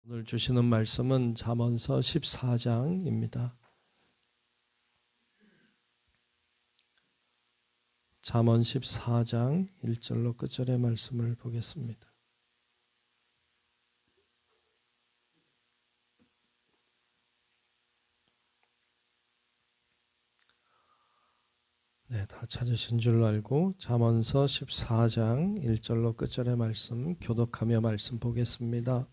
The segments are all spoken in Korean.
오늘 주시는 말씀은 잠언서 14장입니다. 잠언 14장 1절로 끝절의 말씀을 보겠습니다. 네, 다 찾으신 줄 알고 잠언서 14장 1절로 끝절의 말씀 교독하며 말씀 보겠습니다.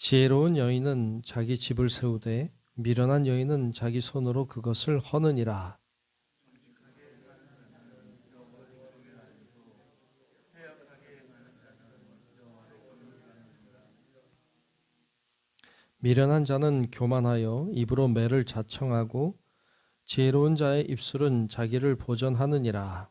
지혜로운 여인은 자기 집을 세우되 미련한 여인은 자기 손으로 그것을 허느니라. 미련한 자는 교만하여 입으로 매를 자청하고 지혜로운 자의 입술은 자기를 보전하느니라.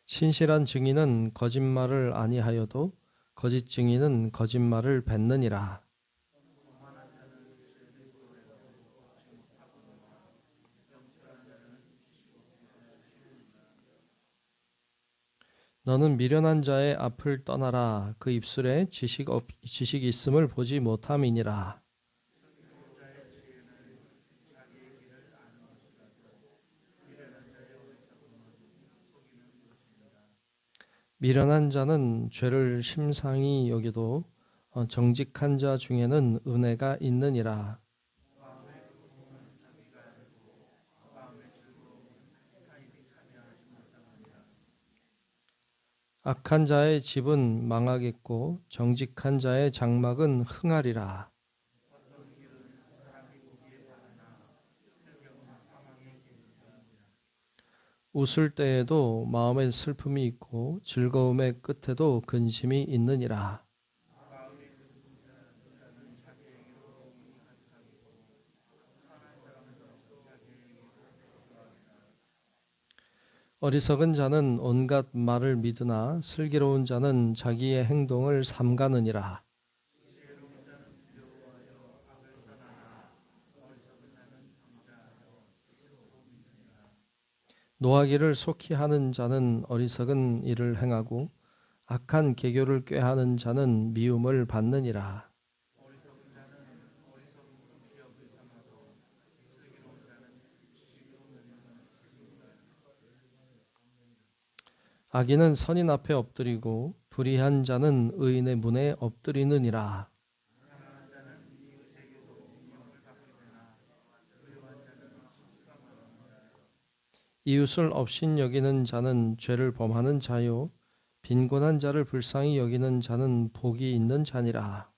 신실한 증인은 거짓말을 아니하여도 거짓 증인은 거짓말을 뱉느니라. 너는 미련한 자의 앞을 떠나라. 그 입술에 지식이 있음을 보지 못함이니라. 미련한 자는 죄를 심상히 여기도 정직한 자 중에는 은혜가 있느니라. 악한 자의 집은 망하겠고 정직한 자의 장막은 흥하리라. 웃을 때에도 마음에 슬픔이 있고 즐거움의 끝에도 근심이 있느니라. 어리석은 자는 온갖 말을 믿으나 슬기로운 자는 자기의 행동을 삼가느니라. 노하기를 속히 하는 자는 어리석은 일을 행하고 악한 계교를 꾀하는 자는 미움을 받느니라. 악인은 선인 앞에 엎드리고 불의한 자는 의인의 문에 엎드리느니라. 이웃을 업신여기는 자는 죄를 범하는 자요 빈곤한 자를 불쌍히 여기는 자는 복이 있는 자니라.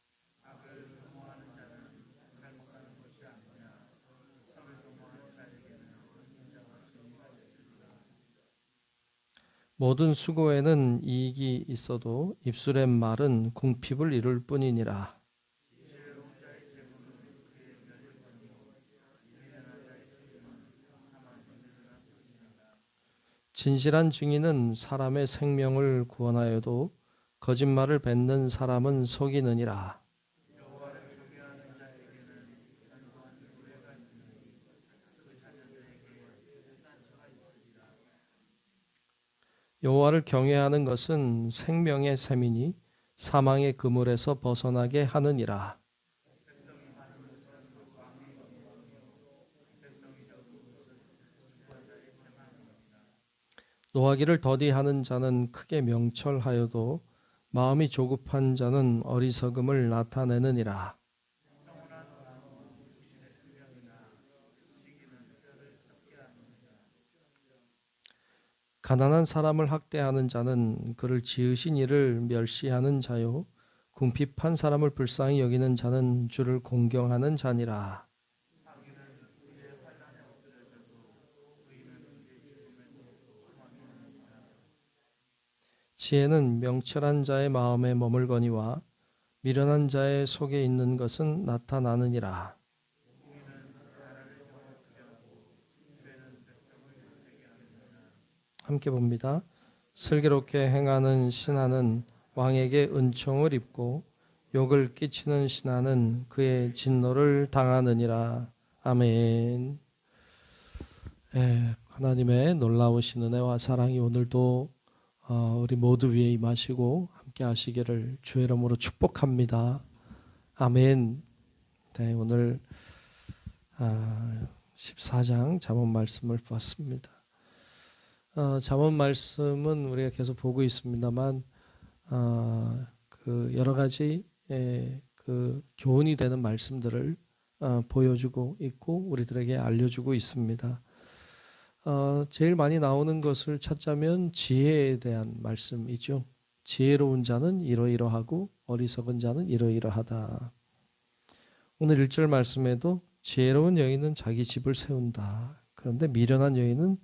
모든 수고에는 이익이 있어도 입술의 말은 궁핍을 이룰 뿐이니라. 진실한 증인은 사람의 생명을 구원하여도 거짓말을 뱉는 사람은 속이느니라. 여호와를 경외하는 것은 생명의 샘이니 사망의 그물에서 벗어나게 하느니라. 노하기를 더디하는 자는 크게 명철하여도 마음이 조급한 자는 어리석음을 나타내느니라. 가난한 사람을 학대하는 자는 그를 지으신 이를 멸시하는 자요 궁핍한 사람을 불쌍히 여기는 자는 주를 공경하는 자니라. 지혜는 명철한 자의 마음에 머물거니와 미련한 자의 속에 있는 것은 나타나느니라. 함께 봅니다. 슬기롭게 행하는 신하는 왕에게 은총을 입고 욕을 끼치는 신하는 그의 진노를 당하느니라. 아멘. 하나님의 놀라우신 은혜와 사랑이 오늘도 우리 모두 위에 임하시고 함께 하시기를 주의 이름으로 축복합니다. 아멘. 네, 오늘 14장 잠언 말씀을 봤습니다. 잠언 말씀은 우리가 계속 보고 있습니다만 그 여러 가지 그 교훈이 되는 말씀들을 보여주고 있고 우리들에게 알려주고 있습니다. 제일 많이 나오는 것을 찾자면 지혜에 대한 말씀이죠. 지혜로운 자는 이러이러하고 어리석은 자는 이러이러하다. 오늘 1절 말씀에도 지혜로운 여인은 자기 집을 세운다. 그런데 미련한 여인은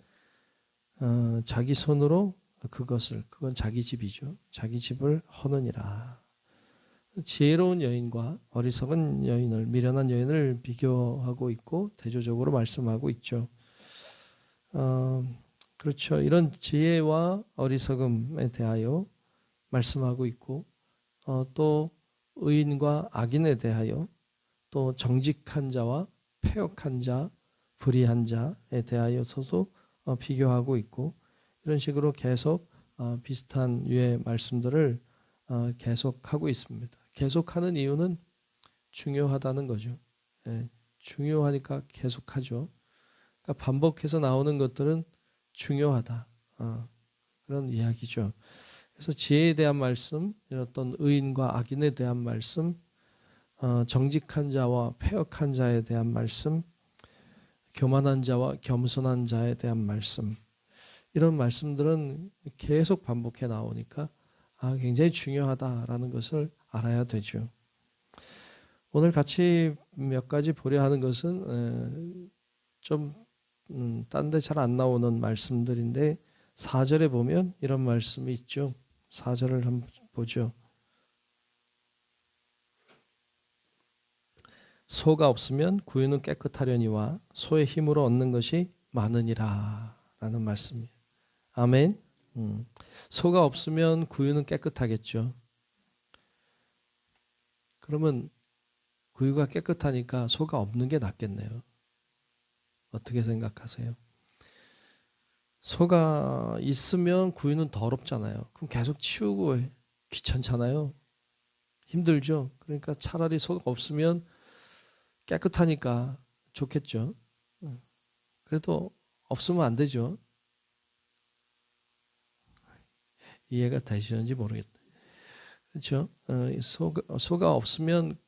자기 손으로 그건 자기 집이죠. 자기 집을 허느니라. 지혜로운 여인과 어리석은 여인을, 미련한 여인을 비교하고 있고 대조적으로 말씀하고 있죠. 그렇죠. 이런 지혜와 어리석음에 대하여 말씀하고 있고 또 의인과 악인에 대하여 또 정직한 자와 패역한 자, 불의한 자에 대하여서도 비교하고 있고 이런 식으로 계속 비슷한 유의 말씀들을 계속하고 있습니다. 계속하는 이유는 중요하다는 거죠. 중요하니까 계속하죠. 그러니까 반복해서 나오는 것들은 중요하다. 그런 이야기죠. 그래서 지혜에 대한 말씀, 어떤 의인과 악인에 대한 말씀, 정직한 자와 패역한 자에 대한 말씀, 교만한 자와 겸손한 자에 대한 말씀, 이런 말씀들은 계속 반복해 나오니까 굉장히 중요하다라는 것을 알아야 되죠. 오늘 같이 몇 가지 보려 하는 것은 좀 딴 데 잘 안 나오는 말씀들인데 4절에 보면 이런 말씀이 있죠. 4절을 한번 보죠. 소가 없으면 구유는 깨끗하려니와 소의 힘으로 얻는 것이 많으니라 라는 말씀이에요. 아멘. 소가 없으면 구유는 깨끗하겠죠. 그러면 구유가 깨끗하니까 소가 없는 게 낫겠네요. 어떻게 생각하세요? 소가 있으면 구유는 더럽잖아요. 그럼 계속 치우고 귀찮잖아요. 힘들죠. 그러니까 차라리 소가 없으면 깨끗하니까 좋겠죠. 그래도 없으면 안 되죠. 이해가 되시는지 모르겠다. 그렇죠? 소가 없으면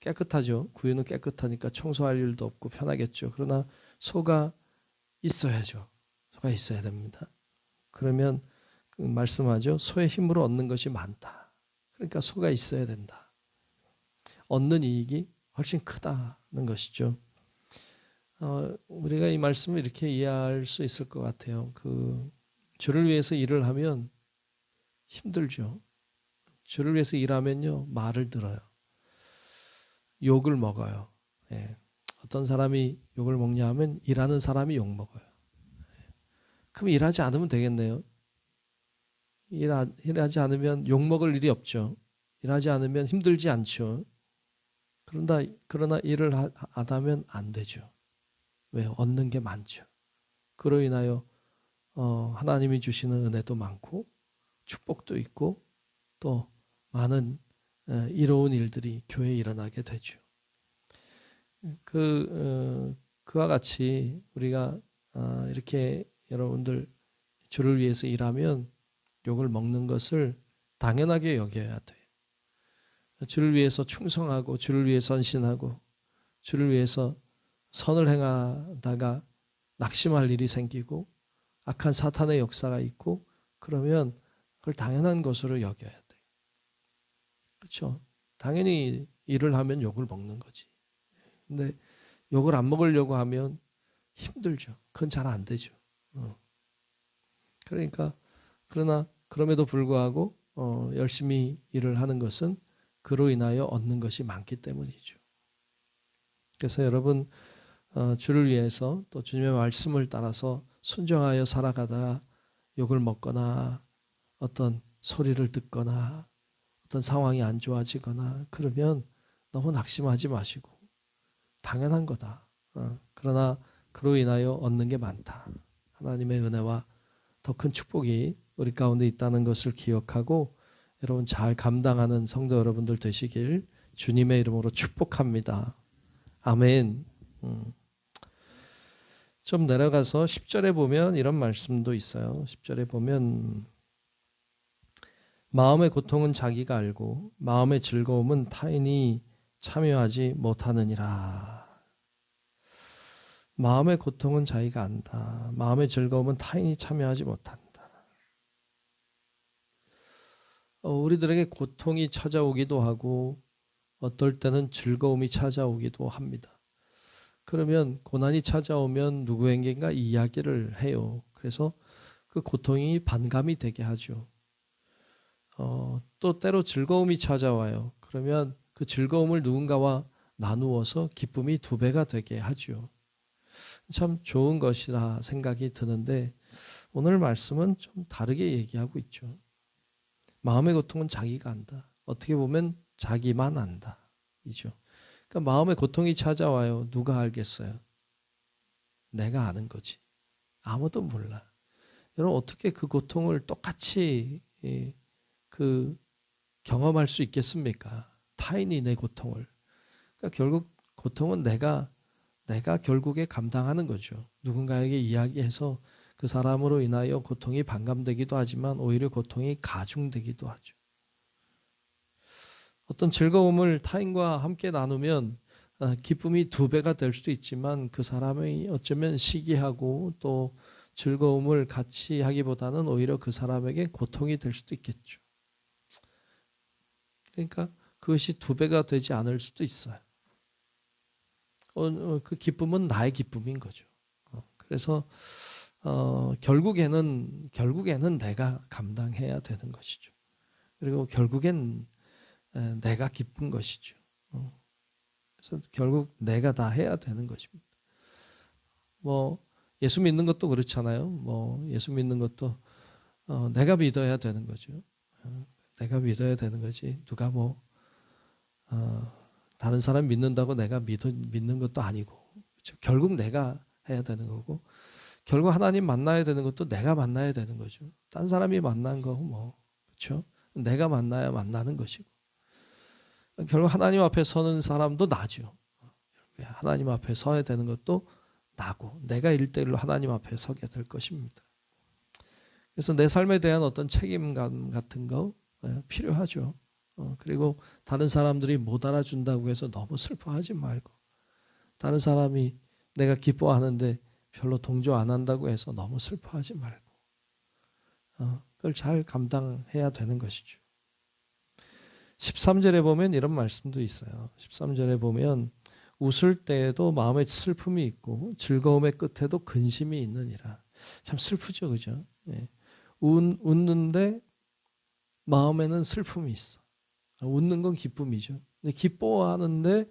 깨끗하죠. 구유는 깨끗하니까 청소할 일도 없고 편하겠죠. 그러나 소가 있어야죠. 소가 있어야 됩니다. 그러면 말씀하죠. 소의 힘으로 얻는 것이 많다. 그러니까 소가 있어야 된다. 얻는 이익이 훨씬 크다는 것이죠. 우리가 이 말씀을 이렇게 이해할 수 있을 것 같아요. 주를 위해서 일을 하면 힘들죠. 주를 위해서 일하면요, 말을 들어요. 욕을 먹어요. 어떤 사람이 욕을 먹냐 하면 일하는 사람이 욕 먹어요. 그럼 일하지 않으면 되겠네요. 일하지 않으면 욕 먹을 일이 없죠. 일하지 않으면 힘들지 않죠. 그러나 일을 안 하면 안 되죠. 왜? 얻는 게 많죠. 그로 인하여 하나님이 주시는 은혜도 많고 축복도 있고 또 많은 이로운 일들이 교회에 일어나게 되죠. 그와 같이 우리가 이렇게 여러분들 주를 위해서 일하면 욕을 먹는 것을 당연하게 여겨야 돼요. 주를 위해서 충성하고 주를 위해 선신하고 주를 위해서 선을 행하다가 낙심할 일이 생기고 악한 사탄의 역사가 있고 그러면 그걸 당연한 것으로 여겨야 돼요. 그렇죠? 당연히 일을 하면 욕을 먹는 거지. 근데 욕을 안 먹으려고 하면 힘들죠. 그건 잘 안 되죠. 그러나 그럼에도 불구하고 열심히 일을 하는 것은 그로 인하여 얻는 것이 많기 때문이죠. 그래서 여러분 주를 위해서 또 주님의 말씀을 따라서 순종하여 살아가다가 욕을 먹거나 어떤 소리를 듣거나 어떤 상황이 안 좋아지거나 그러면 너무 낙심하지 마시고 당연한 거다. 그러나 그로 인하여 얻는 게 많다 하나님의 은혜와 더 큰 축복이 우리 가운데 있다는 것을 기억하고 여러분 잘 감당하는 성도 여러분들 되시길 주님의 이름으로 축복합니다. 아멘. 좀 내려가서 10절에 보면 이런 말씀도 있어요. 10절에 보면 마음의 고통은 자기가 알고 마음의 즐거움은 타인이 참여하지 못하느니라. 마음의 고통은 자기가 안다. 마음의 즐거움은 타인이 참여하지 못한다. 우리들에게 고통이 찾아오기도 하고 어떨 때는 즐거움이 찾아오기도 합니다. 그러면 고난이 찾아오면 누구에게인가 이야기를 해요. 그래서 그 고통이 반감이 되게 하죠. 또 때로 즐거움이 찾아와요. 그러면 그 즐거움을 누군가와 나누어서 기쁨이 2배가 되게 하죠. 참 좋은 것이라 생각이 드는데 오늘 말씀은 좀 다르게 얘기하고 있죠. 마음의 고통은 자기가 안다. 어떻게 보면 자기만 안다. 이죠. 그러니까 마음의 고통이 찾아와요. 누가 알겠어요? 내가 아는 거지. 아무도 몰라. 여러분 어떻게 그 고통을 똑같이 경험할 수 있겠습니까? 타인이 내 고통을. 그러니까 결국 고통은 내가 결국에 감당하는 거죠. 누군가에게 이야기해서 그 사람으로 인하여 고통이 반감되기도 하지만 오히려 고통이 가중되기도 하죠. 어떤 즐거움을 타인과 함께 나누면 기쁨이 2배가 될 수도 있지만 그 사람이 어쩌면 시기하고 또 즐거움을 같이 하기보다는 오히려 그 사람에게 고통이 될 수도 있겠죠. 그러니까 그것이 2배가 되지 않을 수도 있어요. 그 기쁨은 나의 기쁨인 거죠. 그래서 결국에는 내가 감당해야 되는 것이죠. 그리고 결국엔 내가 기쁜 것이죠. 그래서 결국 내가 다 해야 되는 것입니다. 예수 믿는 것도 그렇잖아요. 예수 믿는 것도 내가 믿어야 되는 거죠. 내가 믿어야 되는 거지. 누가 다른 사람 믿는다고 내가 믿는 것도 아니고, 그렇죠? 결국 내가 해야 되는 거고, 결국 하나님 만나야 되는 것도 내가 만나야 되는 거죠. 딴 사람이 만난 거고 그렇죠? 내가 만나야 만나는 것이고, 결국 하나님 앞에 서는 사람도 나죠. 하나님 앞에 서야 되는 것도 나고, 내가 1대1로 하나님 앞에 서게 될 것입니다. 그래서 내 삶에 대한 어떤 책임감 같은 거 필요하죠. 그리고 다른 사람들이 못 알아준다고 해서 너무 슬퍼하지 말고, 다른 사람이 내가 기뻐하는데 별로 동조 안 한다고 해서 너무 슬퍼하지 말고, 그걸 잘 감당해야 되는 것이죠. 13절에 보면 이런 말씀도 있어요. 13절에 보면 웃을 때에도 마음에 슬픔이 있고 즐거움의 끝에도 근심이 있느니라. 참 슬프죠, 그죠? 예. 웃는데 마음에는 슬픔이 있어. 웃는 건 기쁨이죠. 근데 기뻐하는데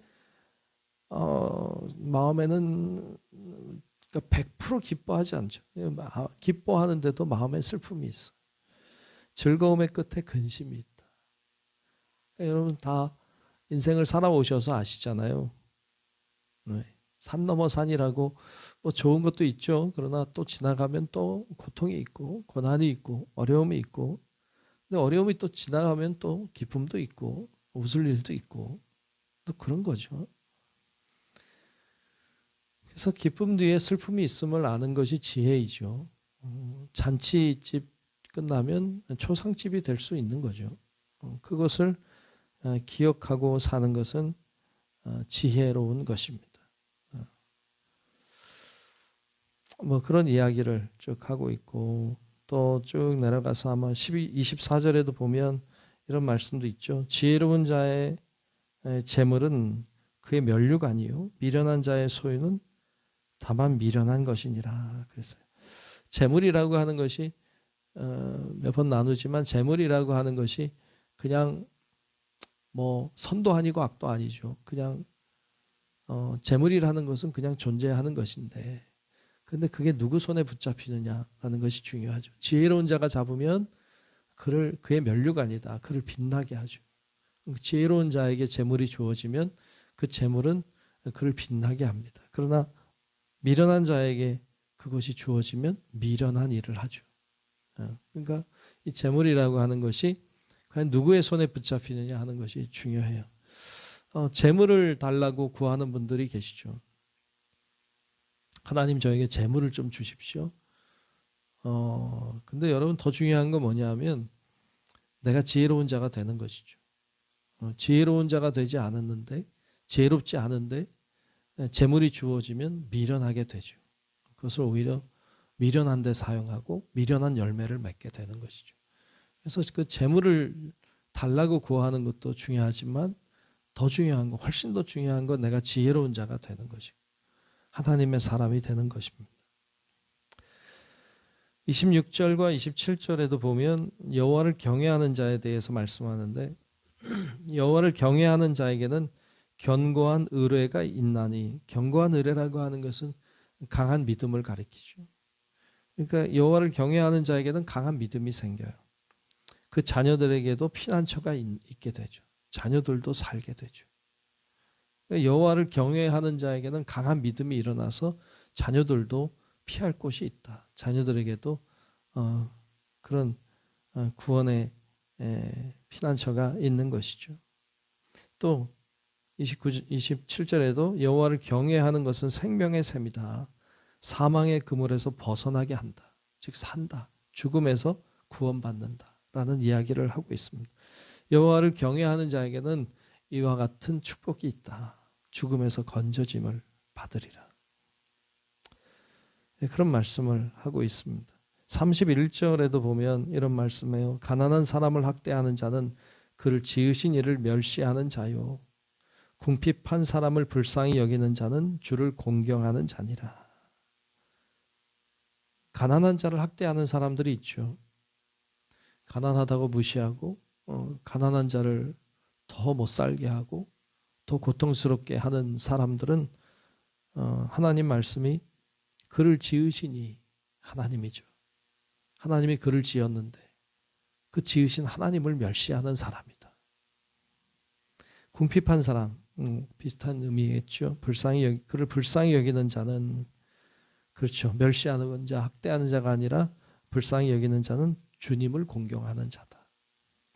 마음에는 그러니까 100% 기뻐하지 않죠. 기뻐하는데도 마음에 슬픔이 있어. 즐거움의 끝에 근심이 있다. 그러니까 여러분 다 인생을 살아오셔서 아시잖아요. 네. 산 넘어 산이라고 좋은 것도 있죠. 그러나 또 지나가면 또 고통이 있고 고난이 있고 어려움이 있고, 근데 어려움이 또 지나가면 또 기쁨도 있고 웃을 일도 있고 또 그런 거죠. 그래서 기쁨 뒤에 슬픔이 있음을 아는 것이 지혜이죠. 잔치집 끝나면 초상집이 될 수 있는 거죠. 그것을 기억하고 사는 것은 지혜로운 것입니다. 그런 이야기를 쭉 하고 있고, 또 쭉 내려가서 아마 24절에도 보면 이런 말씀도 있죠. 지혜로운 자의 재물은 그의 면류관이요 미련한 자의 소유는 다만 미련한 것이니라 그랬어요. 재물이라고 하는 것이 몇 번 나누지만 재물이라고 하는 것이 그냥 선도 아니고 악도 아니죠. 그냥 재물이라는 것은 그냥 존재하는 것인데, 근데 그게 누구 손에 붙잡히느냐라는 것이 중요하죠. 지혜로운 자가 잡으면 그의 면류관이다. 그를 빛나게 하죠. 지혜로운 자에게 재물이 주어지면 그 재물은 그를 빛나게 합니다. 그러나 미련한 자에게 그것이 주어지면 미련한 일을 하죠. 그러니까 이 재물이라고 하는 것이 과연 누구의 손에 붙잡히느냐 하는 것이 중요해요. 재물을 달라고 구하는 분들이 계시죠. 하나님 저에게 재물을 좀 주십시오. 근데 여러분 더 중요한 건 뭐냐면 내가 지혜로운 자가 되는 것이죠. 지혜로운 자가 되지 않았는데 지혜롭지 않은데 재물이 주어지면 미련하게 되죠. 그것을 오히려 미련한 데 사용하고 미련한 열매를 맺게 되는 것이죠. 그래서 그 재물을 달라고 구하는 것도 중요하지만 더 중요한 거, 훨씬 더 중요한 건 내가 지혜로운 자가 되는 것이고 하나님의 사람이 되는 것입니다. 26절과 27절에도 보면 여호와를 경외하는 자에 대해서 말씀하는데 여호와를 경외하는 자에게는 견고한 의뢰가 있나니, 견고한 의뢰라고 하는 것은 강한 믿음을 가리키죠. 그러니까 여호와를 경외하는 자에게는 강한 믿음이 생겨요. 그 자녀들에게도 피난처가 있게 되죠. 자녀들도 살게 되죠. 그러니까 여호와를 경외하는 자에게는 강한 믿음이 일어나서 자녀들도 피할 곳이 있다. 자녀들에게도 그런 구원의 피난처가 있는 것이죠. 또 27절에도 여호와를 경외하는 것은 생명의 샘이다. 사망의 그물에서 벗어나게 한다. 즉 산다. 죽음에서 구원받는다. 라는 이야기를 하고 있습니다. 여호와를 경외하는 자에게는 이와 같은 축복이 있다. 죽음에서 건져짐을 받으리라. 그런 말씀을 하고 있습니다. 31절에도 보면 이런 말씀이에요. 가난한 사람을 학대하는 자는 그를 지으신 이를 멸시하는 자요. 궁핍한 사람을 불쌍히 여기는 자는 주를 공경하는 자니라. 가난한 자를 학대하는 사람들이 있죠. 가난하다고 무시하고 가난한 자를 더 못 살게 하고 더 고통스럽게 하는 사람들은 하나님 말씀이 그를 지으시니 하나님이죠. 하나님이 그를 지었는데 그 지으신 하나님을 멸시하는 사람이다. 궁핍한 사람, 비슷한 의미겠죠. 그를 불쌍히 여기는 자는, 그렇죠, 멸시하는 자, 학대하는 자가 아니라 불쌍히 여기는 자는 주님을 공경하는 자다.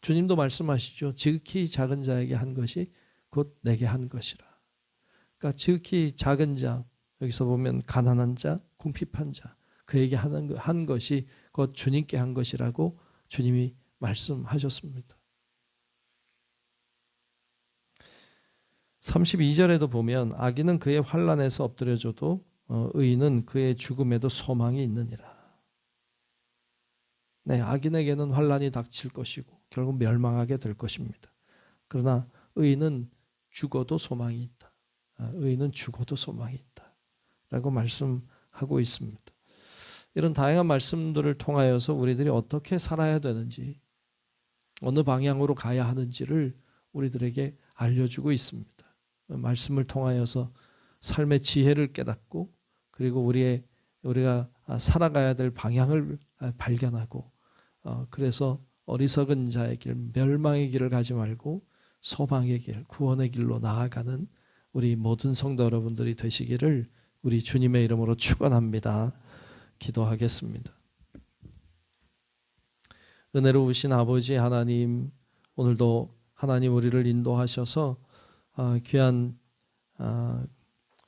주님도 말씀하시죠. 지극히 작은 자에게 한 것이 곧 내게 한 것이라. 그러니까 지극히 작은 자, 여기서 보면 가난한 자, 궁핍한 자, 그에게 한 것이 곧 주님께 한 것이라고 주님이 말씀하셨습니다. 32절에도 보면 악인은 그의 환난에서 엎드려져도 의인은 그의 죽음에도 소망이 있느니라. 네, 악인에게는 환난이 닥칠 것이고 결국 멸망하게 될 것입니다. 그러나 의인은 죽어도 소망이 있다. 의인은 죽어도 소망이 있다. 라고 말씀하고 있습니다. 이런 다양한 말씀들을 통하여서 우리들이 어떻게 살아야 되는지, 어느 방향으로 가야 하는지를 우리들에게 알려주고 있습니다. 말씀을 통하여서 삶의 지혜를 깨닫고 그리고 우리가 살아가야 될 방향을 발견하고 그래서 어리석은 자의 길, 멸망의 길을 가지 말고 소망의 길, 구원의 길로 나아가는 우리 모든 성도 여러분들이 되시기를 우리 주님의 이름으로 축원합니다. 기도하겠습니다. 은혜로우신 아버지 하나님, 오늘도 하나님 우리를 인도하셔서 귀한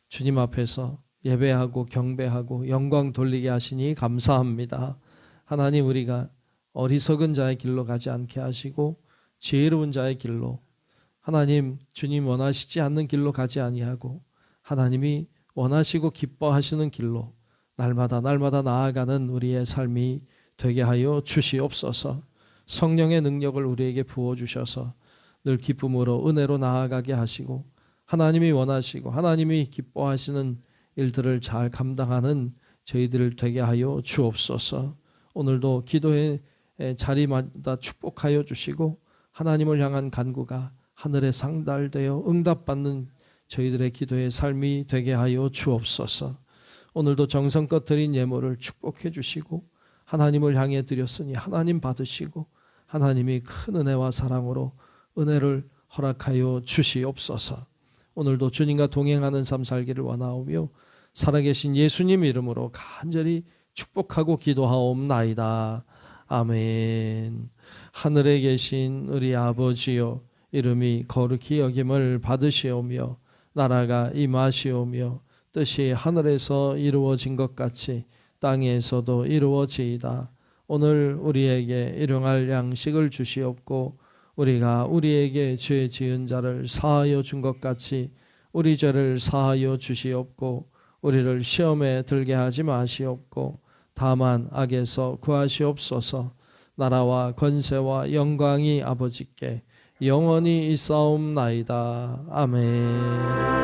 주님 앞에서 예배하고 경배하고 영광 돌리게 하시니 감사합니다. 하나님, 우리가 어리석은 자의 길로 가지 않게 하시고 지혜로운 자의 길로, 하나님 주님 원하시지 않는 길로 가지 아니하고 하나님이 원하시고 기뻐하시는 길로 날마다 나아가는 우리의 삶이 되게 하여 주시옵소서. 성령의 능력을 우리에게 부어주셔서 늘 기쁨으로 은혜로 나아가게 하시고 하나님이 원하시고 하나님이 기뻐하시는 일들을 잘 감당하는 저희들 되게 하여 주옵소서. 오늘도 기도의 자리마다 축복하여 주시고 하나님을 향한 간구가 하늘에 상달되어 응답받는 저희들의 기도의 삶이 되게 하여 주옵소서. 오늘도 정성껏 드린 예물을 축복해 주시고 하나님을 향해 드렸으니 하나님 받으시고 하나님이 큰 은혜와 사랑으로 은혜를 허락하여 주시옵소서. 오늘도 주님과 동행하는 삶 살기를 원하오며 살아계신 예수님 이름으로 간절히 축복하고 기도하옵나이다. 아멘. 하늘에 계신 우리 아버지여, 이름이 거룩히 여김을 받으시오며 나라가 임하시오며 뜻이 하늘에서 이루어진 것 같이 땅에서도 이루어지이다. 오늘 우리에게 일용할 양식을 주시옵고 우리가 우리에게 죄 지은 자를 사하여 준 것 같이 우리 죄를 사하여 주시옵고 우리를 시험에 들게 하지 마시옵고 다만 악에서 구하시옵소서. 나라와 권세와 영광이 아버지께 영원히 있사옵나이다. 아멘.